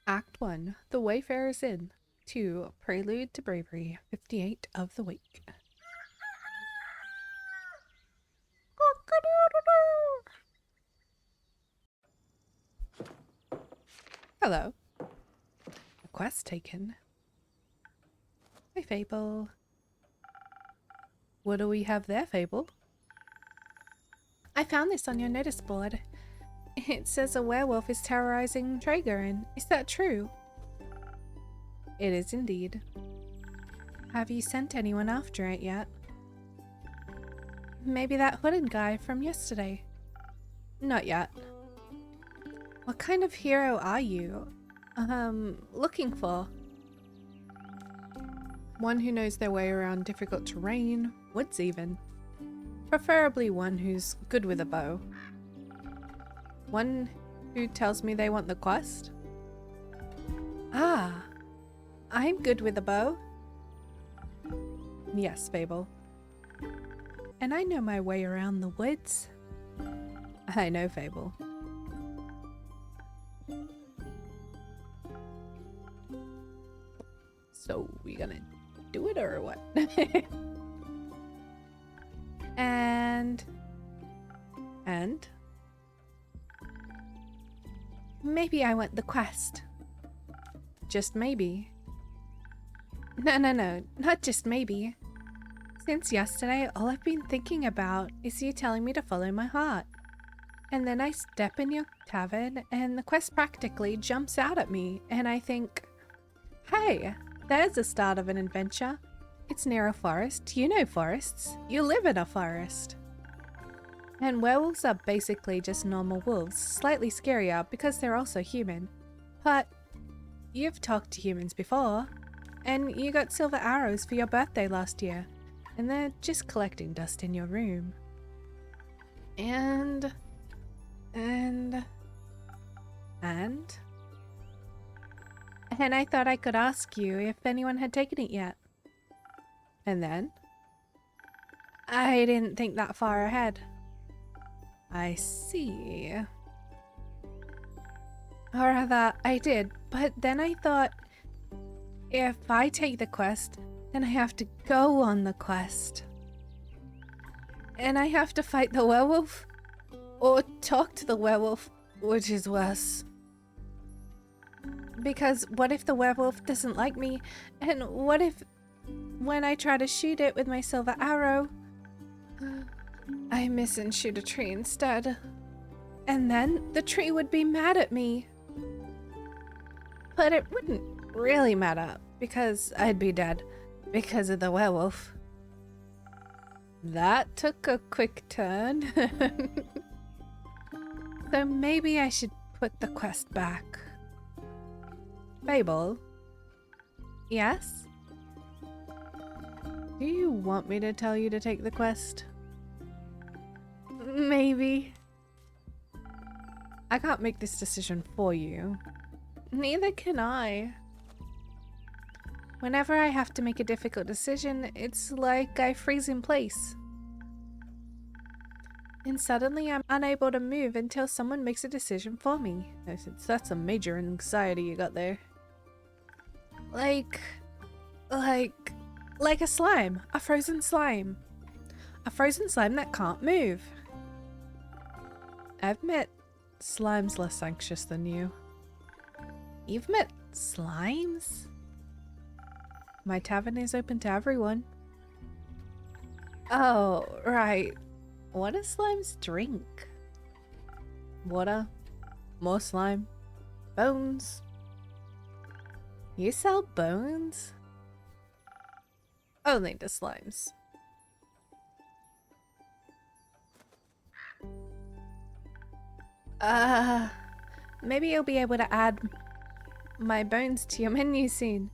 Act 1, The Wayfarer's Inn. 2, Prelude to Bravery, 58 of the week. Hello. A quest taken. Hi, Fable. What do we have there, Fable? I found this on your notice board. It says a werewolf is terrorizing Traegerin. Is that true? It is indeed. Have you sent anyone after it yet? Maybe that hooded guy from yesterday. Not yet. What kind of hero are you, looking for? One who knows their way around difficult terrain, woods even. Preferably one who's good with a bow. One who tells me they want the quest? Ah, I'm good with a bow. Yes, Fable. And I know my way around the woods. I know, Fable. So, we gonna do it or what? And maybe I want the quest. Just maybe. No, not just maybe. Since yesterday, all I've been thinking about is you telling me to follow my heart. And then I step in your tavern and the quest practically jumps out at me and I think, hey, there's the start of an adventure. It's near a forest. You know forests. You live in a forest. And werewolves are basically just normal wolves, slightly scarier because they're also human. But you've talked to humans before, and you got silver arrows for your birthday last year, and they're just collecting dust in your room. And I thought I could ask you if anyone had taken it yet. And then? I didn't think that far ahead. I see. Or rather, I did, but then I thought, if I take the quest, then I have to go on the quest. And I have to fight the werewolf? Or talk to the werewolf, which is worse. Because what if the werewolf doesn't like me? And what if, when I try to shoot it with my silver arrow, I miss and shoot a tree instead? And then the tree would be mad at me. But it wouldn't really matter, because I'd be dead, because of the werewolf. That took a quick turn. So maybe I should put the quest back. Fable? Yes? Do you want me to tell you to take the quest? Maybe. I can't make this decision for you. Neither can I. Whenever I have to make a difficult decision, it's like I freeze in place. And suddenly I'm unable to move until someone makes a decision for me. That's a major anxiety you got there. Like a slime. A frozen slime. A frozen slime that can't move. I've met slimes less anxious than you. You've met slimes? My tavern is open to everyone. Oh, right. What do slimes drink? Water? More slime? Bones? You sell bones? Only to slimes. Maybe you'll be able to add my bones to your menu soon.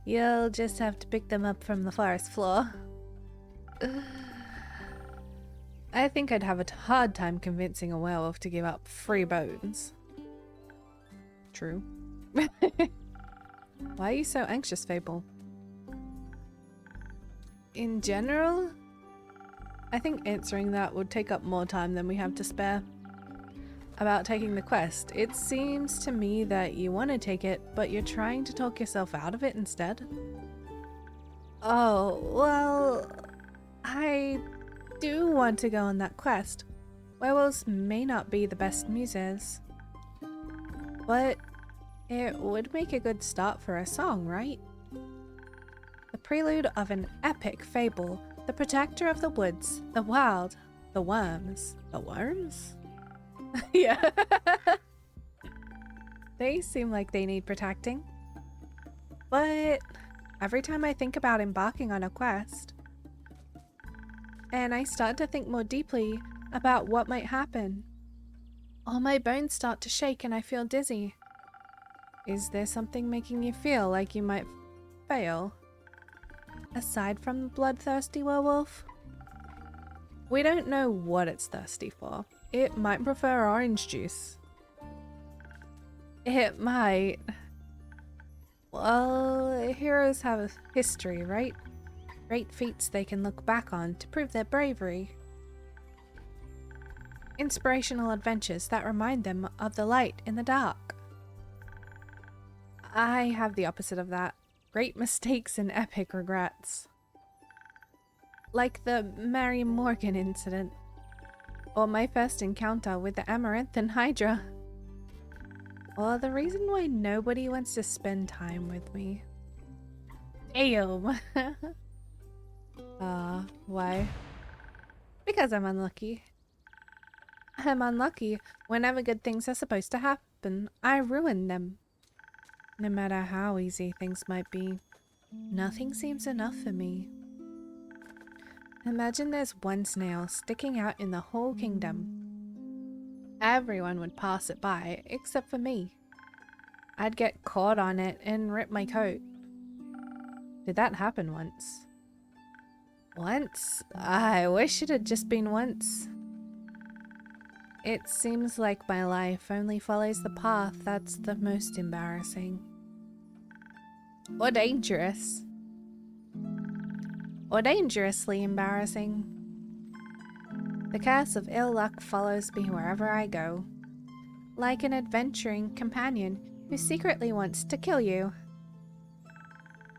You'll just have to pick them up from the forest floor. I think I'd have a hard time convincing a werewolf to give up free bones. True. Why are you so anxious, Fable? In general, I think answering that would take up more time than we have to spare. about taking the quest. It seems to me that you want to take it, but you're trying to talk yourself out of it instead. Oh, well, I do want to go on that quest. Werewolves may not be the best muses, but it would make a good start for a song, right? The prelude of an epic fable, the protector of the woods, the wild, the worms. The worms? Yeah. They seem like they need protecting. But every time I think about embarking on a quest, and I start to think more deeply about what might happen, all my bones start to shake and I feel dizzy. Is there something making you feel like you might fail? Aside from the bloodthirsty werewolf? We don't know what it's thirsty for. It might prefer orange juice. It might. Well, heroes have a history, right? Great feats they can look back on to prove their bravery. Inspirational adventures that remind them of the light in the dark. I have the opposite of that. Great mistakes and epic regrets. Like the Mary Morgan incident. Or my first encounter with the Amaranthine Hydra. Or the reason why nobody wants to spend time with me. Damn. Why? Because I'm unlucky. I'm unlucky. Whenever good things are supposed to happen, I ruin them. No matter how easy things might be, nothing seems enough for me. Imagine there's one snail sticking out in the whole kingdom. Everyone would pass it by, except for me. I'd get caught on it and rip my coat. Did that happen once? Once? I wish it had just been once. It seems like my life only follows the path that's the most embarrassing. Or dangerous. Or dangerously embarrassing. The curse of ill luck follows me wherever I go. Like an adventuring companion who secretly wants to kill you.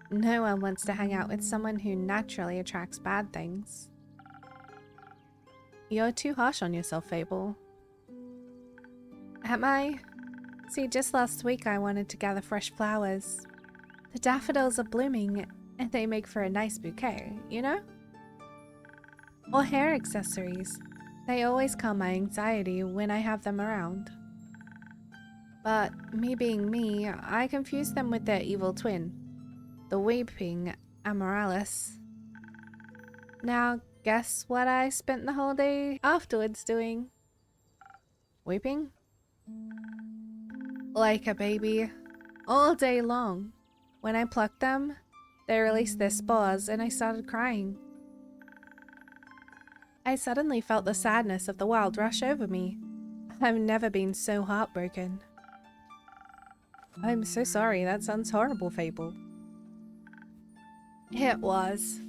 No one wants to hang out with someone who naturally attracts bad things. You're too harsh on yourself, Fable. Am I? See, just last week I wanted to gather fresh flowers. The daffodils are blooming and they make for a nice bouquet, you know? Or hair accessories. They always calm my anxiety when I have them around. But me being me, I confuse them with their evil twin, the weeping Amaryllis. Now, guess what I spent the whole day afterwards doing? Weeping? Like a baby, all day long. When I plucked them, they released their spores and I started crying. I suddenly felt the sadness of the world rush over me. I've never been so heartbroken. I'm so sorry, that sounds horrible, Fable. It was.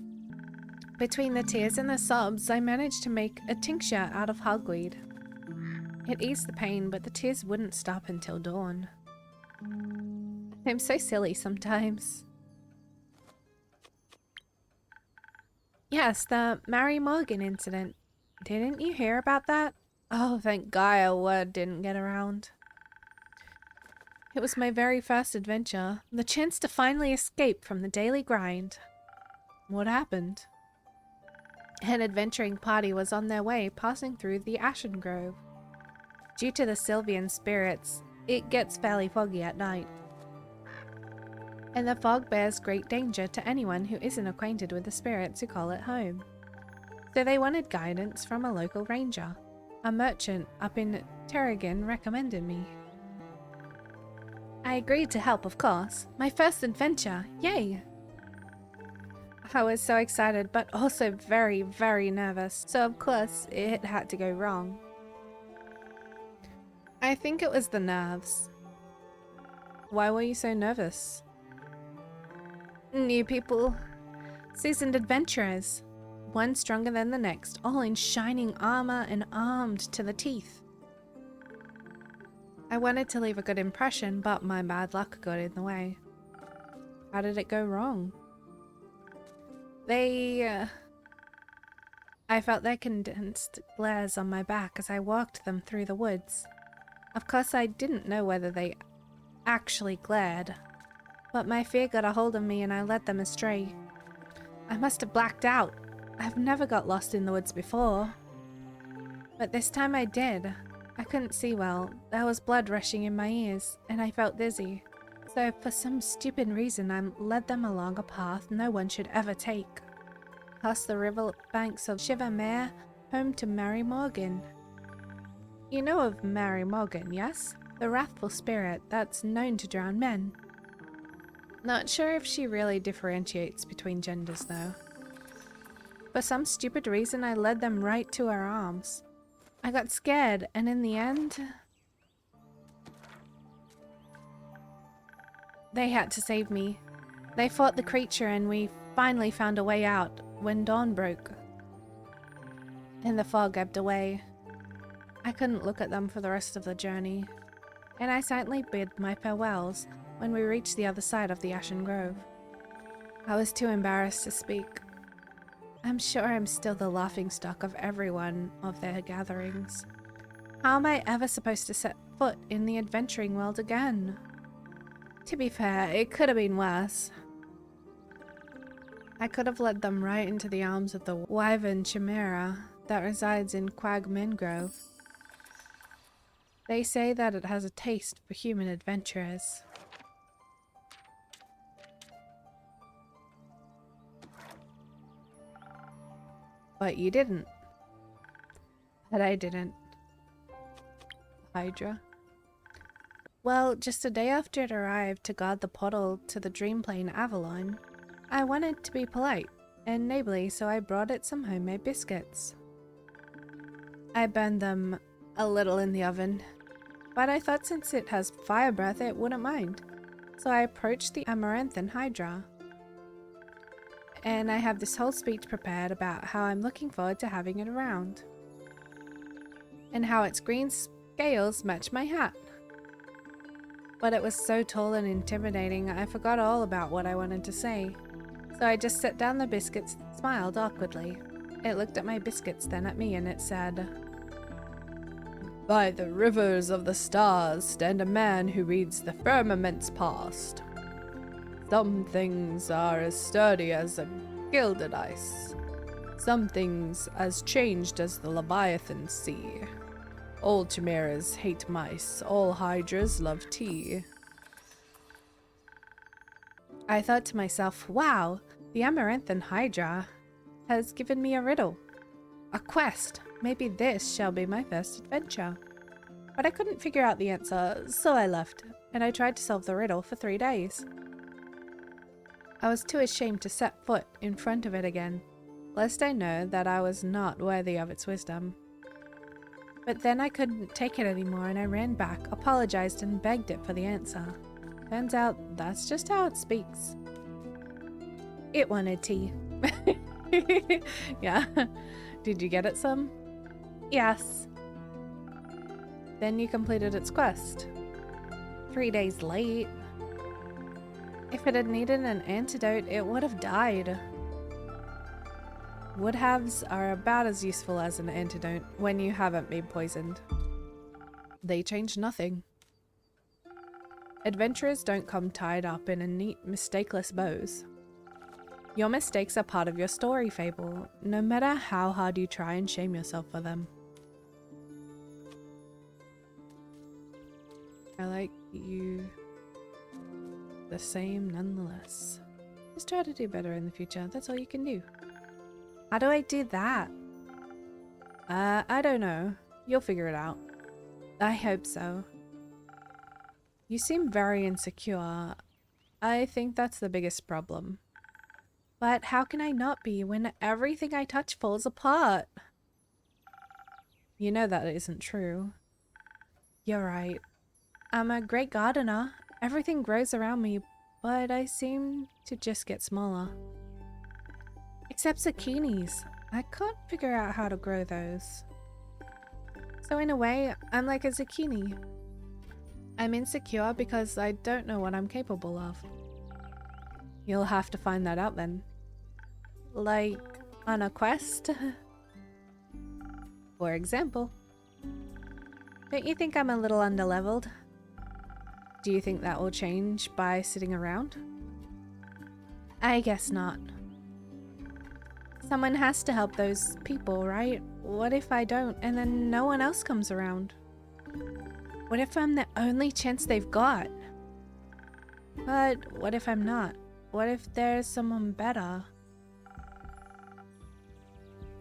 Between the tears and the sobs, I managed to make a tincture out of hogweed. It eased the pain, but the tears wouldn't stop until dawn. I'm so silly sometimes. Yes, the Mary Morgan incident. Didn't you hear about that? Oh, thank God a word didn't get around. It was my very first adventure, the chance to finally escape from the daily grind. What happened? An adventuring party was on their way passing through the Ashen Grove. Due to the Sylvian spirits, it gets fairly foggy at night. And the fog bears great danger to anyone who isn't acquainted with the spirits who call it home. So they wanted guidance from a local ranger. A merchant up in Terrigan recommended me. I agreed to help, of course. My first adventure, yay! I was so excited, but also very, very nervous, so of course it had to go wrong. I think it was the nerves. Why were you so nervous? New people. Seasoned adventurers. One stronger than the next, all in shining armor and armed to the teeth. I wanted to leave a good impression, but my bad luck got in the way. How did it go wrong? I felt their condensed glares on my back as I walked them through the woods. Of course, I didn't know whether they actually glared, but my fear got a hold of me and I led them astray. I must have blacked out. I've never got lost in the woods before. But this time I did. I couldn't see well, there was blood rushing in my ears, and I felt dizzy. So for some stupid reason I led them along a path no one should ever take. Past the river banks of Shivermere, home to Mary Morgan. You know of Mary Morgan, yes? The wrathful spirit that's known to drown men. Not sure if she really differentiates between genders though. For some stupid reason I led them right to her arms. I got scared and in the end, they had to save me. They fought the creature and we finally found a way out when dawn broke and the fog ebbed away. I couldn't look at them for the rest of the journey, and I silently bid my farewells when we reached the other side of the Ashen Grove. I was too embarrassed to speak. I'm sure I'm still the laughingstock of every one of their gatherings. How am I ever supposed to set foot in the adventuring world again? To be fair, it could have been worse. I could have led them right into the arms of the wyvern chimera that resides in Quagmine Grove. They say that it has a taste for human adventurers. But you didn't. But I didn't. Hydra. Well, just a day after it arrived to guard the portal to the Dreamplane Avalon, I wanted to be polite and neighborly, so I brought it some homemade biscuits. I burned them a little in the oven, but I thought since it has fire breath it wouldn't mind. So I approached the Amaranthan Hydra. And I have this whole speech prepared about how I'm looking forward to having it around. And how its green scales match my hat. But it was so tall and intimidating I forgot all about what I wanted to say. So I just set down the biscuits and smiled awkwardly. It looked at my biscuits, then at me, and it said, "By the rivers of the stars stand a man who reads the firmament's past. Some things are as sturdy as a gilded ice. Some things as changed as the Leviathan sea. All chimeras hate mice, all hydras love tea." I thought to myself, wow, the Amaranthan Hydra has given me a riddle. A quest. Maybe this shall be my first adventure. But I couldn't figure out the answer, so I left, and I tried to solve the riddle for 3 days. I was too ashamed to set foot in front of it again, lest I know that I was not worthy of its wisdom. But then I couldn't take it anymore and I ran back, apologized, and begged it for the answer. Turns out that's just how it speaks. It wanted tea. Yeah. Did you get it some? Yes. Then you completed its quest. 3 days late. If it had needed an antidote, it would have died. Would-haves are about as useful as an antidote when you haven't been poisoned. They change nothing. Adventurers don't come tied up in a neat, mistakeless bows. Your mistakes are part of your story fable, no matter how hard you try and shame yourself for them. I like you the same nonetheless. Just try to do better in the future, that's all you can do. How do I do that? I don't know. You'll figure it out. I hope so. You seem very insecure. I think that's the biggest problem. But how can I not be when everything I touch falls apart? You know that isn't true. You're right. I'm a great gardener. Everything grows around me, but I seem to just get smaller. Except zucchinis. I can't figure out how to grow those. So in a way, I'm like a zucchini. I'm insecure because I don't know what I'm capable of. You'll have to find that out then. Like, on a quest? For example. Don't you think I'm a little underleveled? Do you think that will change by sitting around? I guess not. Someone has to help those people, right? What if I don't and then no one else comes around? What if I'm the only chance they've got? But what if I'm not? What if there's someone better?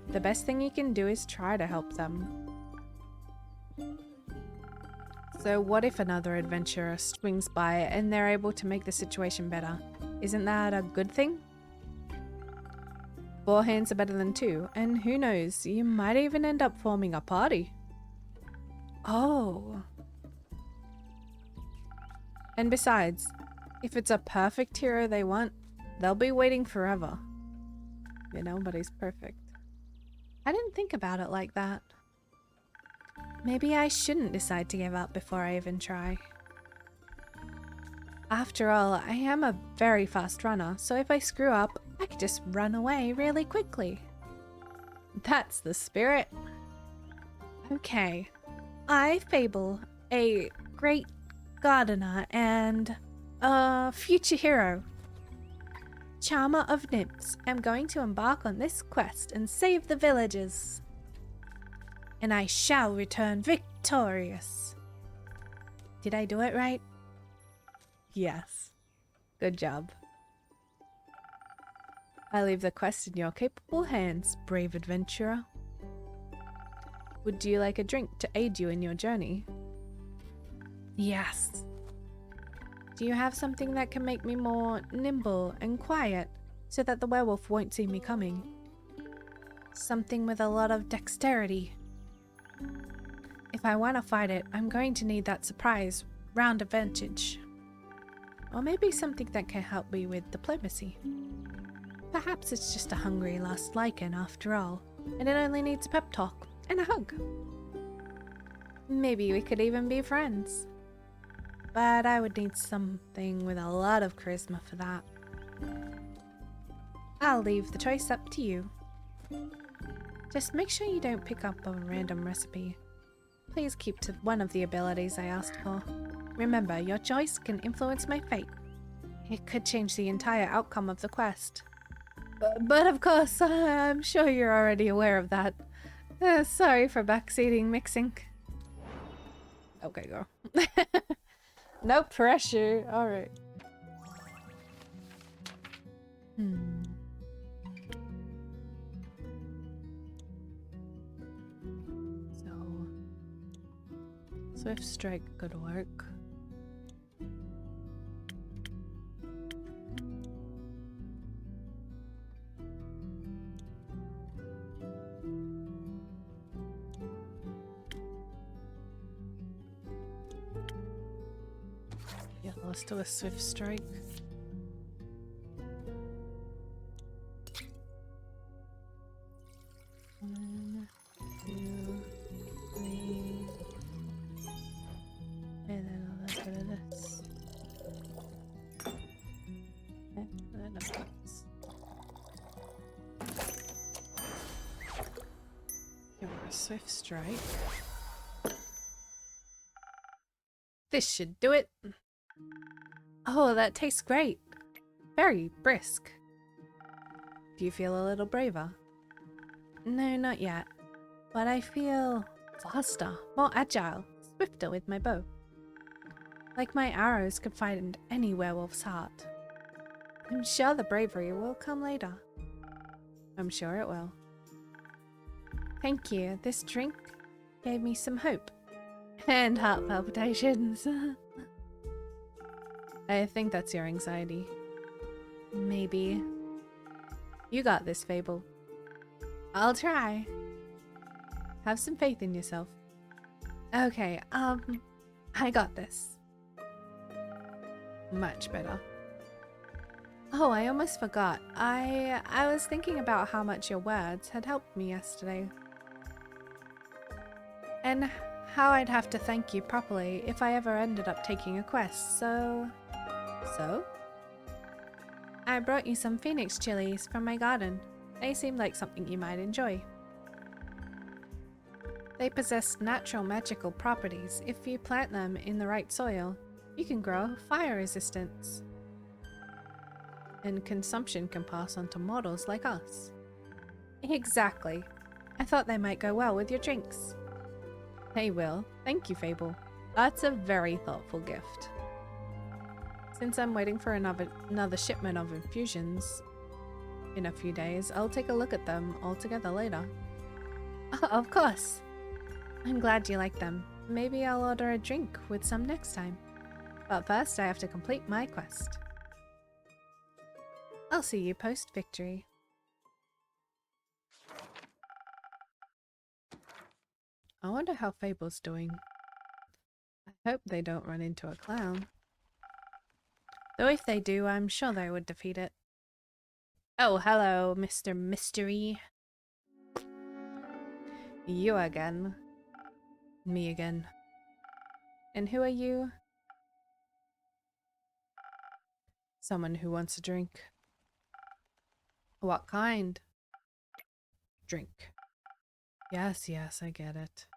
The best thing you can do is try to help them. So what if another adventurer swings by and they're able to make the situation better? Isn't that a good thing? 4 hands are better than 2, and who knows, you might even end up forming a party. Oh. And besides, if it's a perfect hero they want, they'll be waiting forever. You know, nobody's perfect. I didn't think about it like that. Maybe I shouldn't decide to give up before I even try. After all, I am a very fast runner, so if I screw up, I could just run away really quickly. That's the spirit. Okay. I, Fable, a great gardener and a future hero, charmer of nymphs, am going to embark on this quest and save the villagers. And I shall return victorious. Did I do it right? Yes. Good job. I leave the quest in your capable hands, brave adventurer. Would you like a drink to aid you in your journey? Yes. Do you have something that can make me more nimble and quiet so that the werewolf won't see me coming? Something with a lot of dexterity. If I want to fight it, I'm going to need that surprise round advantage. Or maybe something that can help me with diplomacy. Perhaps it's just a hungry last lichen after all, and it only needs a pep talk and a hug. Maybe we could even be friends. But I would need something with a lot of charisma for that. I'll leave the choice up to you. Just make sure you don't pick up a random recipe. Please keep to one of the abilities I asked for. Remember, your choice can influence my fate. It could change the entire outcome of the quest. But of course, I'm sure you're already aware of that. Sorry for backseating mixing. Okay, girl. No pressure. Alright. So, Swift Strike could work. Yeah, let's do a Swift Strike. One, two, three. And then a little bit of this. And then a box. Give her a Swift Strike. This should do it. Oh, that tastes great. Very brisk. Do you feel a little braver? No, not yet. But I feel faster, more agile, swifter with my bow. Like my arrows could find any werewolf's heart. I'm sure the bravery will come later. I'm sure it will. Thank you. This drink gave me some hope. And heart palpitations. I think that's your anxiety. Maybe. You got this, Fable. I'll try. Have some faith in yourself. Okay, I got this. Much better. Oh, I almost forgot. I was thinking about how much your words had helped me yesterday. And how I'd have to thank you properly if I ever ended up taking a quest, so... So? I brought you some phoenix chilies from my garden. They seem like something you might enjoy. They possess natural magical properties. If you plant them in the right soil, you can grow fire resistance. And consumption can pass on to mortals like us. Exactly. I thought they might go well with your drinks. They will. Thank you, Fable. That's a very thoughtful gift. Since I'm waiting for another shipment of infusions in a few days, I'll take a look at them all together later. Oh, of course. I'm glad you like them. Maybe I'll order a drink with some next time. But first, I have to complete my quest. I'll see you post-victory. I wonder how Fable's doing. I hope they don't run into a clown. Though if they do, I'm sure they would defeat it. Oh, hello, Mr. Mystery. You again. Me again. And who are you? Someone who wants a drink. What kind? Drink. Yes, yes, I get it.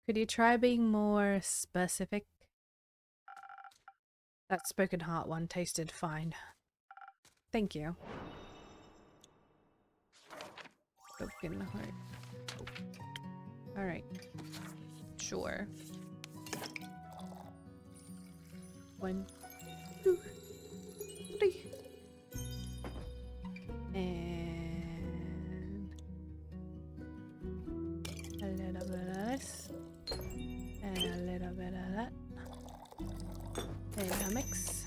Could you try being more specific? That Spoken Heart one tasted fine. Thank you. Spoken Heart. Alright. Sure. 1, 2, 3. And a little bit of this. And a little bit of that. And a mix.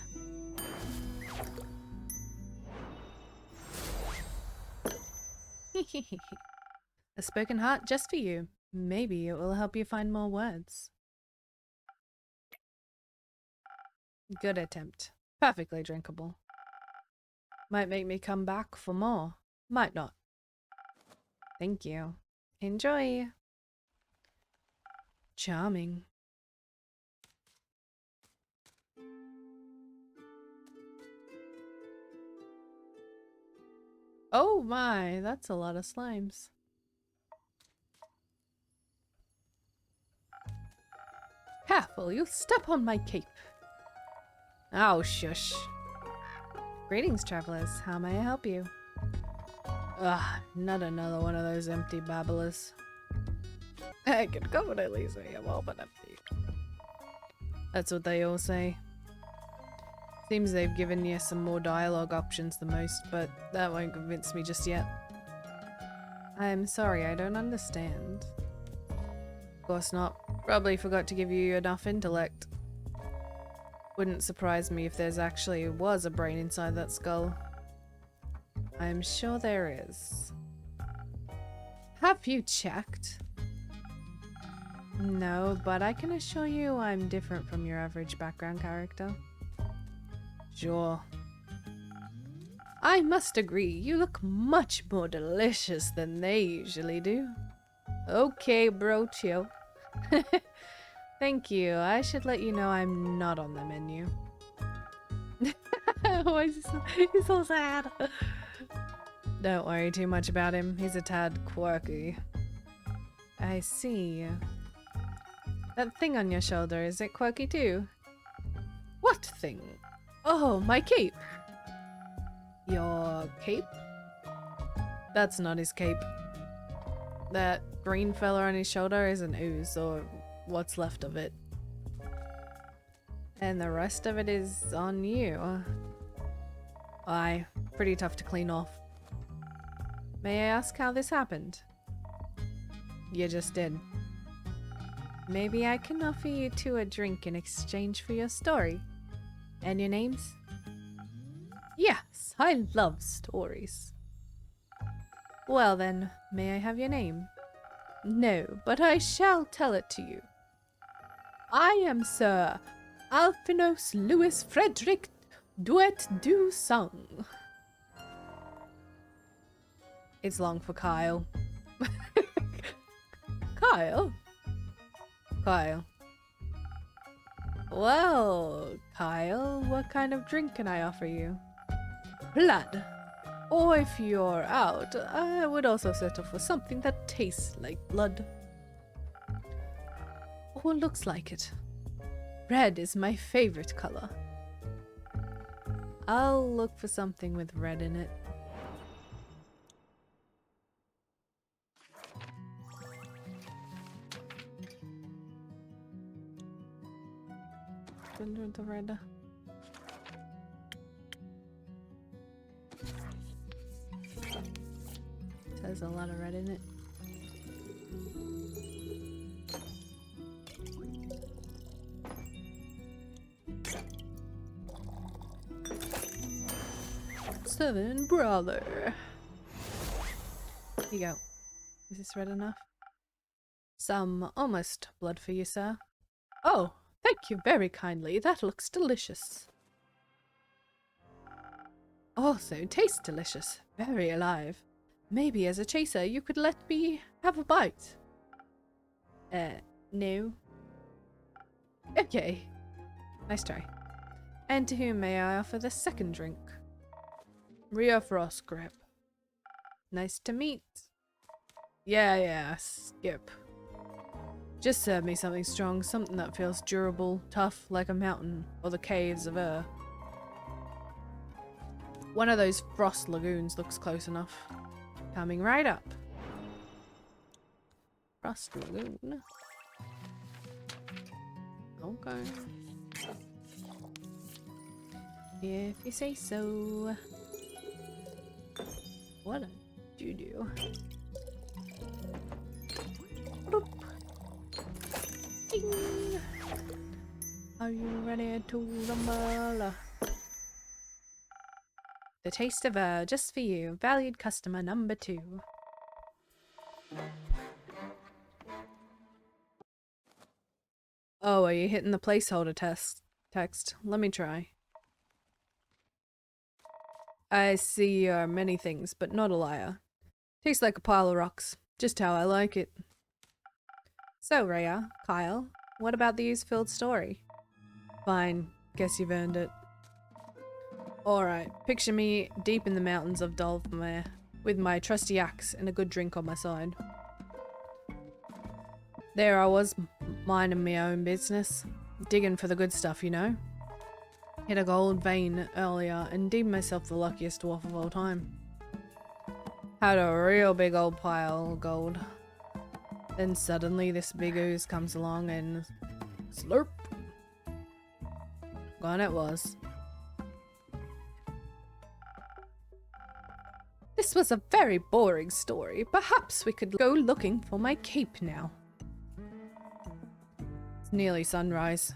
A Spoken Heart just for you. Maybe it will help you find more words. Good attempt. Perfectly drinkable. Might make me come back for more. Might not. Thank you. Enjoy. Charming. Oh my, that's a lot of slimes. Careful, you'll step on my cape. Oh, shush. Greetings, travelers. How may I help you? Ugh, not another one of those empty babblers. I can confidently say I'm all but empty. That's what they all say. Seems they've given you some more dialogue options than most, but that won't convince me just yet. I'm sorry, I don't understand. Of course not. Probably forgot to give you enough intellect. Wouldn't surprise me if there's actually was a brain inside that skull. I'm sure there is. Have you checked? No, but I can assure you I'm different from your average background character. Sure. I must agree, you look much more delicious than they usually do. Okay, bro, chill. Thank you. I should let you know I'm not on the menu. Why is he's so sad? Don't worry too much about him. He's a tad quirky. I see. That thing on your shoulder, is it quirky too? What thing? Oh, my cape. Your cape? That's not his cape. That green fella on his shoulder is an ooze, or what's left of it. And the rest of it is on you. Aye, pretty tough to clean off. May I ask how this happened? You just did. Maybe I can offer you two a drink in exchange for your story. And your names? Yes, I love stories. Well then, may I have your name? No, but I shall tell it to you. I am Sir Alphinos Louis Frederick Duet du Sung. It's long for Kyle. Kyle? Kyle. Well, Kyle, what kind of drink can I offer you? Blood. Or if you're out, I would also settle for something that tastes like blood. Or looks like it. Red is my favorite color. I'll look for something with red in it. Under the red. There's a lot of red in it. Seven brother. Here you go. Is this red enough? Some almost blood for you, sir. Oh, thank you very kindly. That looks delicious. Also tastes delicious. Very alive. Maybe as a chaser you could let me have a bite. No. Okay. Nice try. And to whom may I offer the second drink? Rhea Frost Grip. Nice to meet. Yeah, skip. Just serve me something strong, something that feels durable, tough like a mountain, or the caves of Ur. One of those frost lagoons looks close enough. Coming right up. Frost lagoon. Okay. If you say so. What do you do? Bloop. Ding. Are you ready to rumble? The taste of just for you, valued customer number 2. Oh, are you hitting the placeholder text? Let me try. I see you are many things, but not a liar. Tastes like a pile of rocks, just how I like it. So, Rhea, Kyle, what about the use-filled story? Fine, guess you've earned it. Alright, picture me deep in the mountains of Dolphmere, with my trusty axe and a good drink on my side. There I was, minding my own business, digging for the good stuff, you know? Hit a gold vein earlier and deemed myself the luckiest dwarf of all time. Had a real big old pile of gold. Then suddenly this big ooze comes along and slurp. Gone it was. This was a very boring story. Perhaps we could go looking for my cape now. It's nearly sunrise.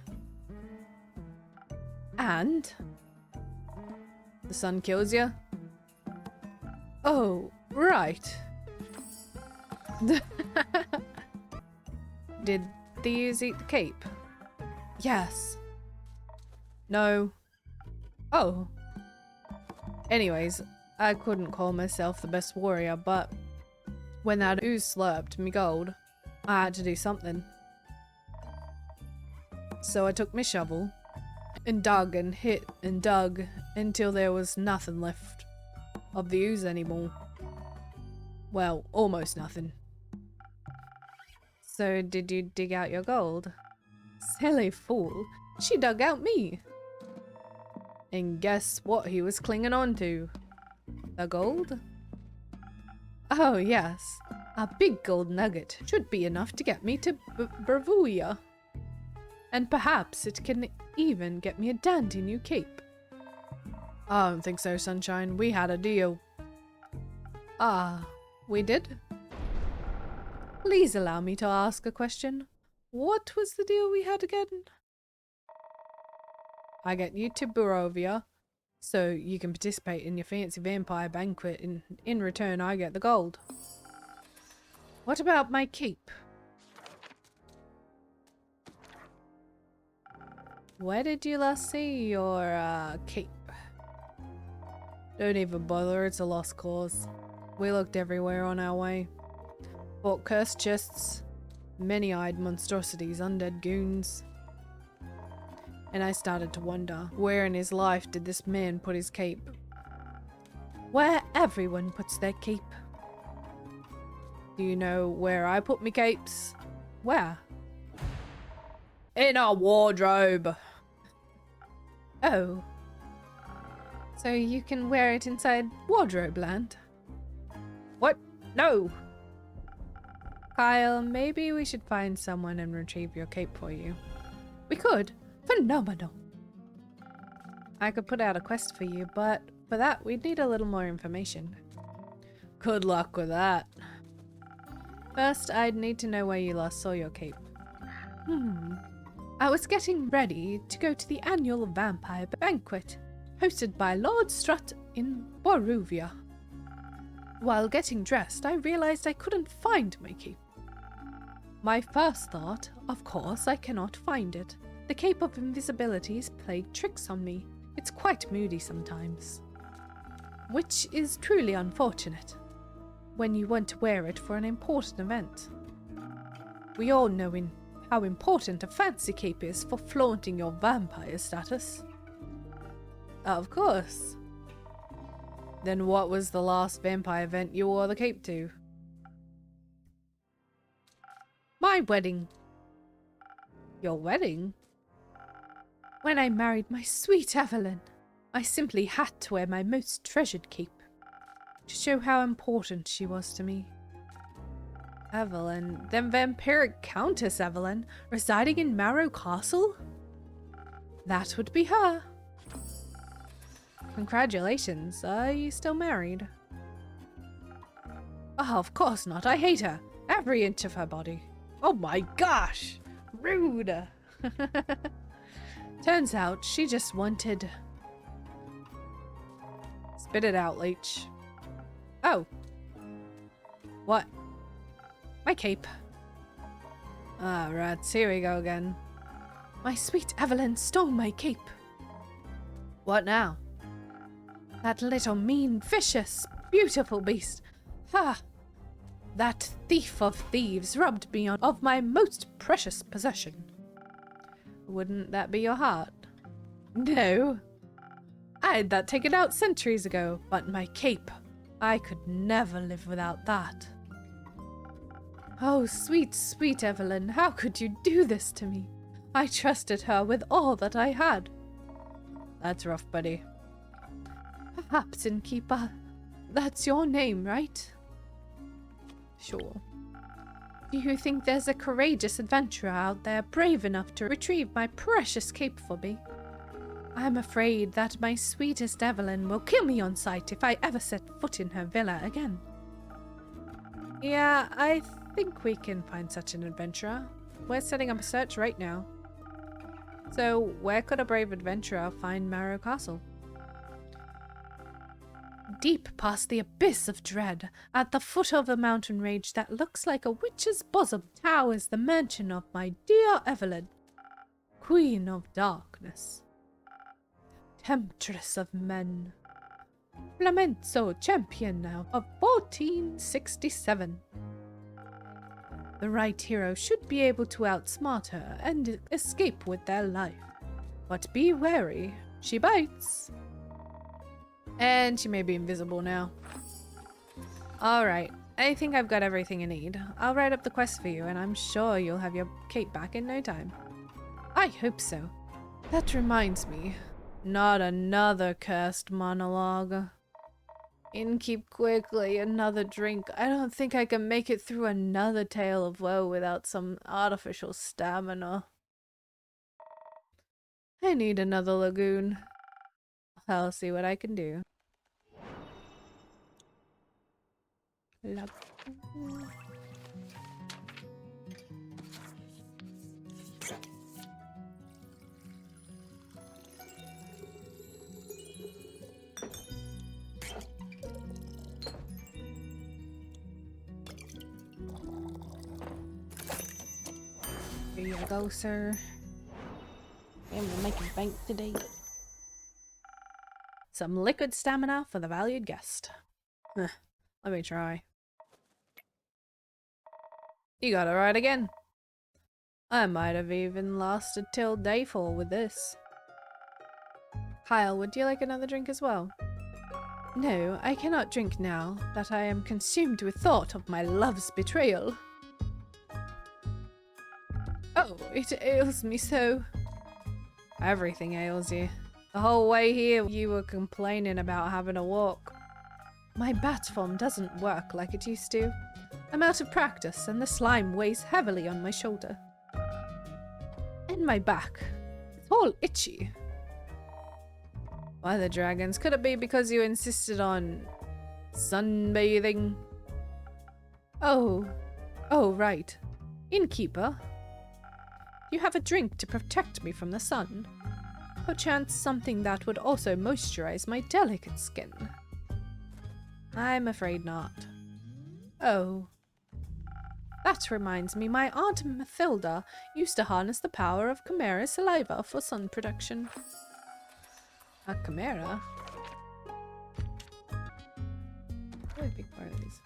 And? The sun kills you? Oh, right. Did these eat the cape? Yes. No. Oh. Anyways, I couldn't call myself the best warrior, but when that ooze slurped me gold, I had to do something. So I took my shovel and dug and hit and dug until there was nothing left of the ooze anymore. Well, almost nothing. So did you dig out your gold? Silly fool, she dug out me. And guess what he was clinging on to? The gold? Oh yes, a big gold nugget should be enough to get me to Bravuia. And perhaps it can even get me a dandy new cape. I don't think so, Sunshine. We had a deal. Ah, we did? Please allow me to ask a question. What was the deal we had again? I get you to Barovia, so you can participate in your fancy vampire banquet, and in return I get the gold. What about my cape? Where did you last see your cape? Don't even bother, it's a lost cause. We looked everywhere on our way. Bought cursed chests, Many-eyed monstrosities, undead goons. And I started to wonder, where in his life did this man put his cape? Where everyone puts their cape. Do you know where I put me capes? Where? In a wardrobe. Oh. So you can wear it inside wardrobe land? What? No! Kyle, maybe we should find someone and retrieve your cape for you. We could. Phenomenal. I could put out a quest for you, but for that we'd need a little more information. Good luck with that. First, I'd need to know where you last saw your cape. I was getting ready to go to the annual vampire banquet, hosted by Lord Strut in Boruvia. While getting dressed, I realized I couldn't find my cape. My first thought, of course, I cannot find it. The Cape of Invisibility's played tricks on me. It's quite moody sometimes. Which is truly unfortunate, when you want to wear it for an important event. We all know how important a fancy cape is for flaunting your vampire status. Of course. Then what was the last vampire event you wore the cape to? My wedding. Your wedding? When I married my sweet Evelyn, I simply had to wear my most treasured cape to show how important she was to me. Evelyn, then vampiric Countess Evelyn, residing in Marrow Castle? That would be her. Congratulations, are you still married? Oh, of course not, I hate her. Every inch of her body. Oh my gosh! Rude! Turns out she just wanted... Spit it out, leech. Oh. What? My cape. Ah, rats, here we go again. My sweet Evelyn stole my cape. What now? That little mean, vicious, beautiful beast. Ha! That thief of thieves robbed me of my most precious possession. Wouldn't that be your heart? No. I had that taken out centuries ago, but my cape. I could never live without that. Oh, sweet, sweet Evelyn, how could you do this to me? I trusted her with all that I had. That's rough, buddy. Perhaps, innkeeper, that's your name, right? Sure. Do you think there's a courageous adventurer out there brave enough to retrieve my precious cape for me? I'm afraid that my sweetest Evelyn will kill me on sight if I ever set foot in her villa again. Yeah, I think we can find such an adventurer. We're setting up a search right now. So, where could a brave adventurer find Marrow Castle? Deep past the abyss of dread, at the foot of a mountain range that looks like a witch's bosom, towers the mansion of my dear Evelyn, Queen of Darkness, Temptress of Men, Flamenco champion now of 1467. The right hero should be able to outsmart her and escape with their life. But be wary, she bites. And she may be invisible now. Alright, I think I've got everything I need. I'll write up the quest for you, and I'm sure you'll have your cape back in no time. I hope so. That reminds me. Not another cursed monologue. Innkeep quickly, another drink. I don't think I can make it through another tale of woe without some artificial stamina. I need another lagoon. I'll see what I can do. Lagoon. Here you go, sir. I'm making bank today. Some liquid stamina for the valued guest. Let me try. You got it right again. I might have even lasted till dayfall with this. Kyle, would you like another drink as well? No, I cannot drink now that I am consumed with thought of my love's betrayal. Oh, it ails me so. Everything ails you. The whole way here you were complaining about having a walk. My bat form doesn't work like it used to. I'm out of practice and the slime weighs heavily on my shoulder. And my back. It's all itchy. Why the dragons? Could it be because you insisted on sunbathing? Oh, right. Innkeeper, you have a drink to protect me from the sun. Perchance something that would also moisturize my delicate skin. I'm afraid not. Oh. That reminds me, my Aunt Mathilda used to harness the power of chimera saliva for sun production. A chimera? Really big part of these.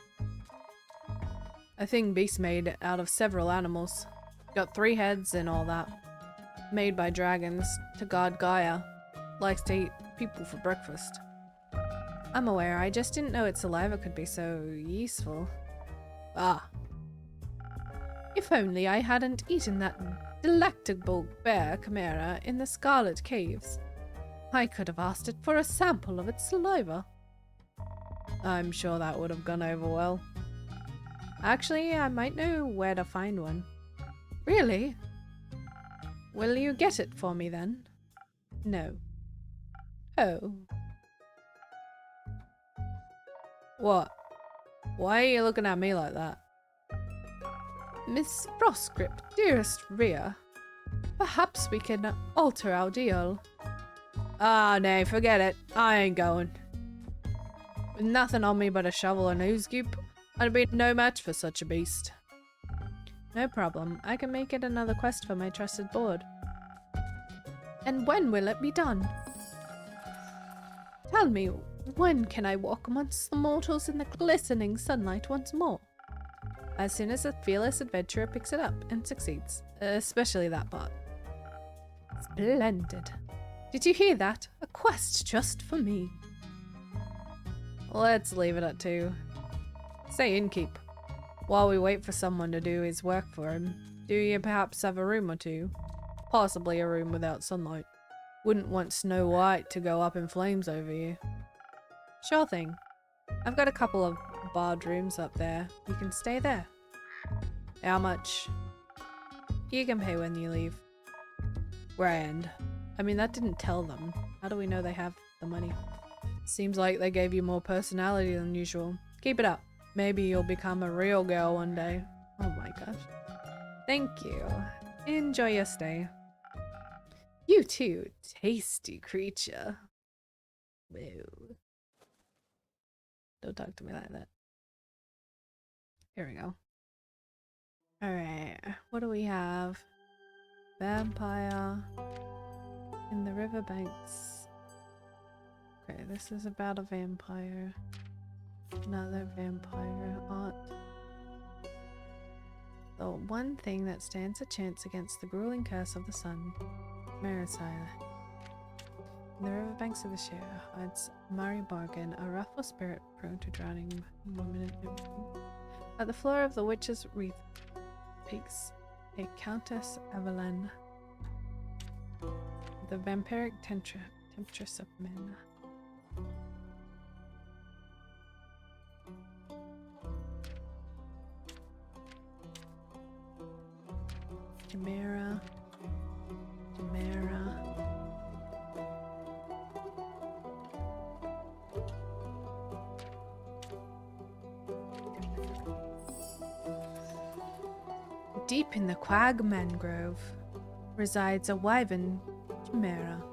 A thing beast made out of several animals. Got 3 heads and all that. Made by dragons to god Gaia. Likes to eat people for breakfast. I'm aware, I just didn't know its saliva could be so useful. Ah. If only I hadn't eaten that delectable bear chimera in the Scarlet Caves. I could have asked it for a sample of its saliva. I'm sure that would have gone over well. Actually, I might know where to find one. Really? Will you get it for me then? No. Oh. What? Why are you looking at me like that? Miss Frostgrip, dearest Rhea, perhaps we can alter our deal. Ah, nay, forget it. I ain't going. With nothing on me but a shovel and ooze goop, I'd be no match for such a beast. No problem. I can make it another quest for my trusted board. And when will it be done? Tell me, when can I walk amongst the mortals in the glistening sunlight once more? As soon as a fearless adventurer picks it up and succeeds. Especially that part. Splendid. Did you hear that? A quest just for me. Let's leave it at 2. Say, innkeep. While we wait for someone to do his work for him, do you perhaps have a room or 2? Possibly a room without sunlight. Wouldn't want Snow White to go up in flames over you. Sure thing. I've got a couple of barred rooms up there. You can stay there. How much? You can pay when you leave. Grand. I mean, that didn't tell them. How do we know they have the money? Seems like they gave you more personality than usual. Keep it up. Maybe you'll become a real girl one day. Oh my gosh. Thank you. Enjoy your stay. You too, tasty creature. Whoa. Don't talk to me like that. Here we go. Alright, what do we have? Vampire in the riverbanks. Okay, this is about a vampire. Another vampire art. The one thing that stands a chance against the grueling curse of the sun. Marisila. In the riverbanks of the Shire hides Mary Morgan, a wrathful spirit prone to drowning women and everything. At the floor of the witch's wreath peaks a Countess Evelyn, the vampiric temptress of men. Chimera. Deep in the Quag Mangrove resides a wyvern chimera.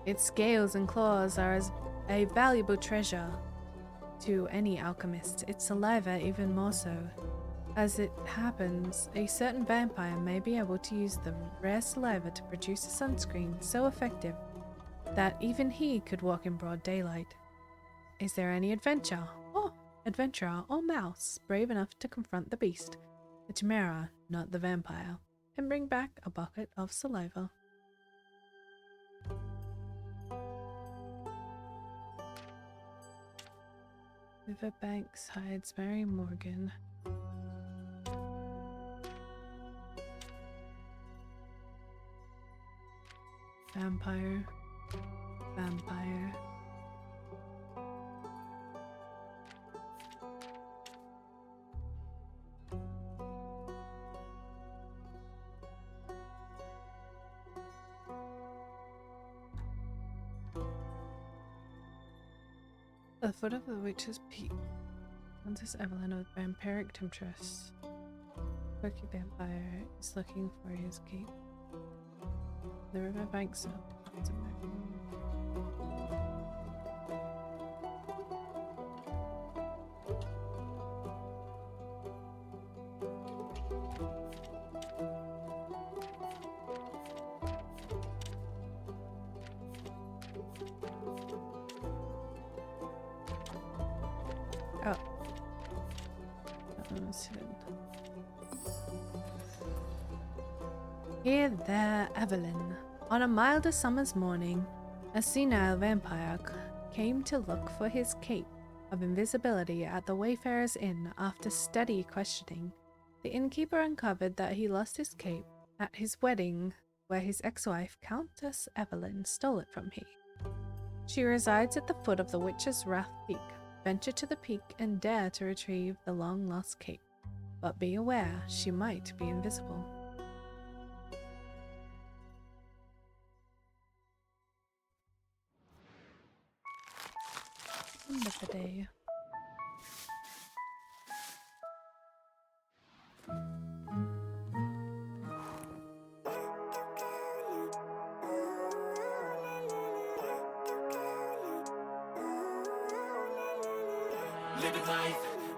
Its scales and claws are as a valuable treasure to any alchemist, its saliva even more so. As it happens, a certain vampire may be able to use the rare saliva to produce a sunscreen so effective that even he could walk in broad daylight. Is there any adventurer or mouse brave enough to confront the beast? The chimera, not the vampire. and bring back a bucket of saliva. Riverbanks hides Mary Morgan. Vampire. Vampire. The foot of the witch's peak. Countess Evelyn with vampiric temptress. Quirky vampire is looking for his cape. The riverbanks of oh. That one was hidden. Here there, Evelyn. On a milder summer's morning, a senile vampire came to look for his cape of invisibility at the Wayfarer's Inn. After steady questioning, the innkeeper uncovered that he lost his cape at his wedding, where his ex-wife, Countess Evelyn, stole it from him. She resides at the foot of the Witch's Wrath Peak. Venture to the peak and dare to retrieve the long-lost cape, but be aware she might be invisible. End of the day. Living life